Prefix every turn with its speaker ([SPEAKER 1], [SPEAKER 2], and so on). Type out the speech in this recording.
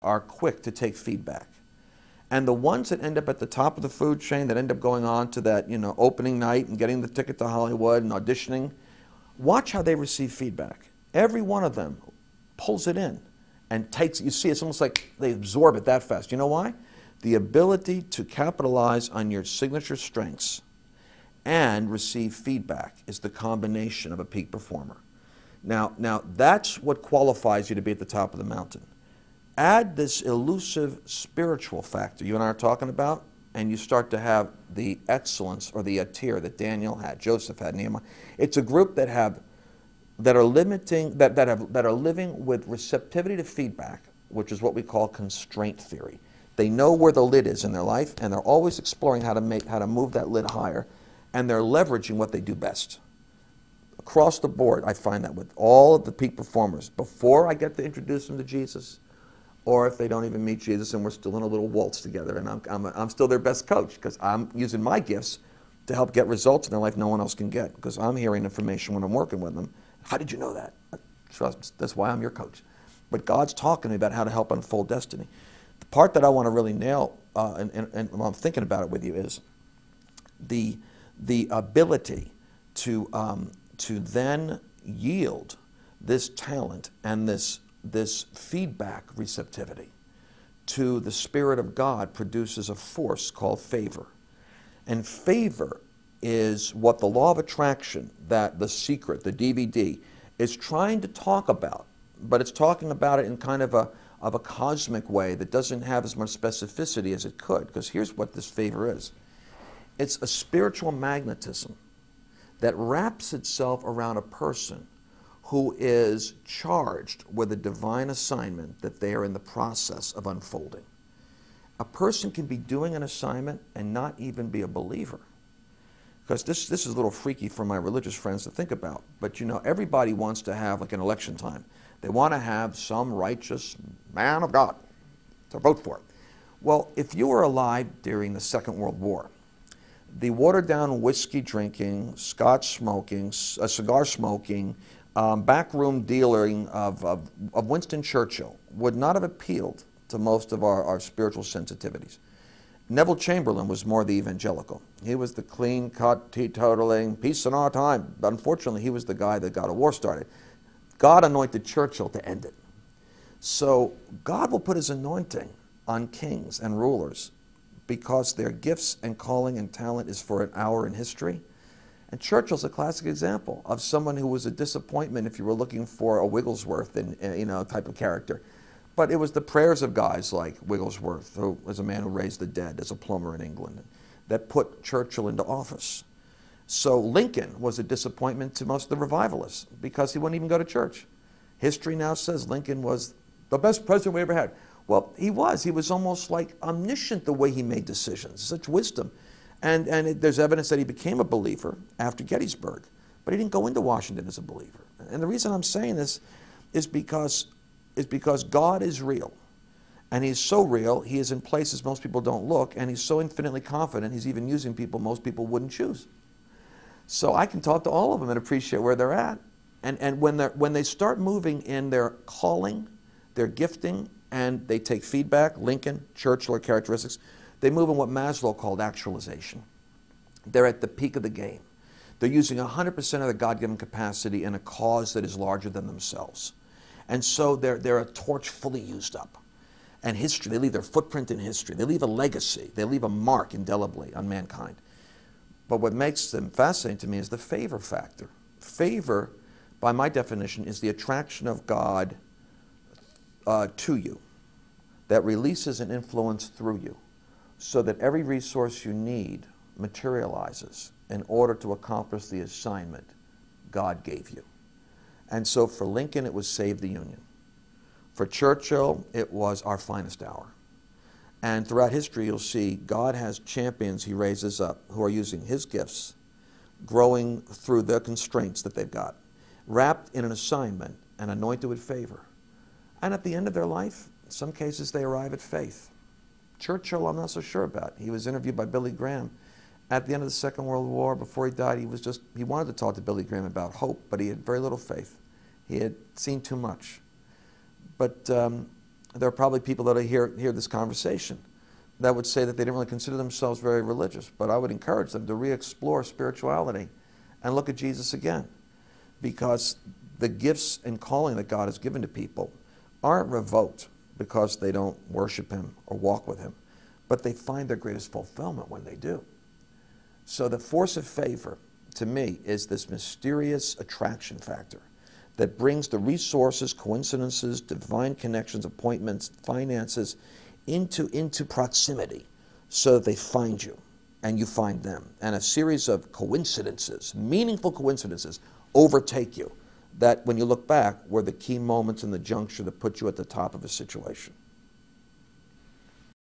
[SPEAKER 1] are quick to take feedback. And the ones that end up at the top of the food chain, that end up going on to that, opening night and getting the ticket to Hollywood and auditioning, watch how they receive feedback. Every one of them pulls it in and takes it. You see, it's almost like they absorb it that fast. You know why? The ability to capitalize on your signature strengths and receive feedback is the combination of a peak performer. Now that's what qualifies you to be at the top of the mountain. Add this elusive spiritual factor you and I are talking about, and you start to have the excellence or the atir that Daniel had, Joseph had, Nehemiah. It's a group that are living with receptivity to feedback, which is what we call constraint theory. They know where the lid is in their life, and they're always exploring how to move that lid higher, and they're leveraging what they do best. Across the board, I find that with all of the peak performers, before I get to introduce them to Jesus, or if they don't even meet Jesus and we're still in a little waltz together, and I'm still their best coach because I'm using my gifts to help get results in their life no one else can get, because I'm hearing information when I'm working with them. How did you know that? Trust, that's why I'm your coach. But God's talking to me about how to help unfold destiny. The part that I want to really nail, and while I'm thinking about it with you, is the ability to then yield this talent and this feedback receptivity to the Spirit of God produces a force called favor. And favor is what the law of attraction, that the secret, the DVD, is trying to talk about. But it's talking about it in kind of a cosmic way that doesn't have as much specificity as it could. Because here's what this favor is. It's a spiritual magnetism that wraps itself around a person who is charged with a divine assignment that they are in the process of unfolding. A person can be doing an assignment and not even be a believer. Because this is a little freaky for my religious friends to think about. But everybody wants to have, like, an election time. They want to have some righteous man of God to vote for. Well, if you were alive during the Second World War, the watered-down whiskey drinking, scotch smoking, cigar smoking, backroom dealing of Winston Churchill would not have appealed to most of our spiritual sensitivities. Neville Chamberlain was more the evangelical. He was the clean-cut, teetotaling, peace in our time. But unfortunately, he was the guy that got a war started. God anointed Churchill to end it. So God will put his anointing on kings and rulers because their gifts and calling and talent is for an hour in history. And Churchill's a classic example of someone who was a disappointment if you were looking for a Wigglesworth type of character. But it was the prayers of guys like Wigglesworth, who was a man who raised the dead as a plumber in England, that put Churchill into office. So Lincoln was a disappointment to most of the revivalists because he wouldn't even go to church. History now says Lincoln was the best president we ever had. Well, he was. He was almost like omniscient the way he made decisions, such wisdom. And there's evidence that he became a believer after Gettysburg, but he didn't go into Washington as a believer. And the reason I'm saying this is because God is real. And he's so real, he is in places most people don't look, and he's so infinitely confident, he's even using people most people wouldn't choose. So I can talk to all of them and appreciate where they're at. And when they start moving in their calling, their gifting, and they take feedback, Lincoln, Churchill are characteristics, they move in what Maslow called actualization. They're at the peak of the game. They're using 100% of their God-given capacity in a cause that is larger than themselves. And so they're a torch fully used up. And history, they leave their footprint in history. They leave a legacy. They leave a mark indelibly on mankind. But what makes them fascinating to me is the favor factor. Favor, by my definition, is the attraction of God to you that releases an influence through you so that every resource you need materializes in order to accomplish the assignment God gave you. And so for Lincoln, it was save the Union. For Churchill, it was our finest hour. And throughout history, you'll see God has champions he raises up who are using his gifts, growing through the constraints that they've got, wrapped in an assignment and anointed with favor. And at the end of their life, in some cases, they arrive at faith. Churchill, I'm not so sure about. He was interviewed by Billy Graham. At the end of the Second World War, before he died, he wanted to talk to Billy Graham about hope, but he had very little faith. He had seen too much. But there are probably people that hear this conversation that would say that they didn't really consider themselves very religious, but I would encourage them to re-explore spirituality and look at Jesus again, because the gifts and calling that God has given to people aren't revoked because they don't worship Him or walk with Him, but they find their greatest fulfillment when they do. So the force of favor, to me, is this mysterious attraction factor that brings the resources, coincidences, divine connections, appointments, finances into proximity so that they find you and you find them. And a series of coincidences, meaningful coincidences, overtake you that when you look back were the key moments in the juncture that put you at the top of a situation.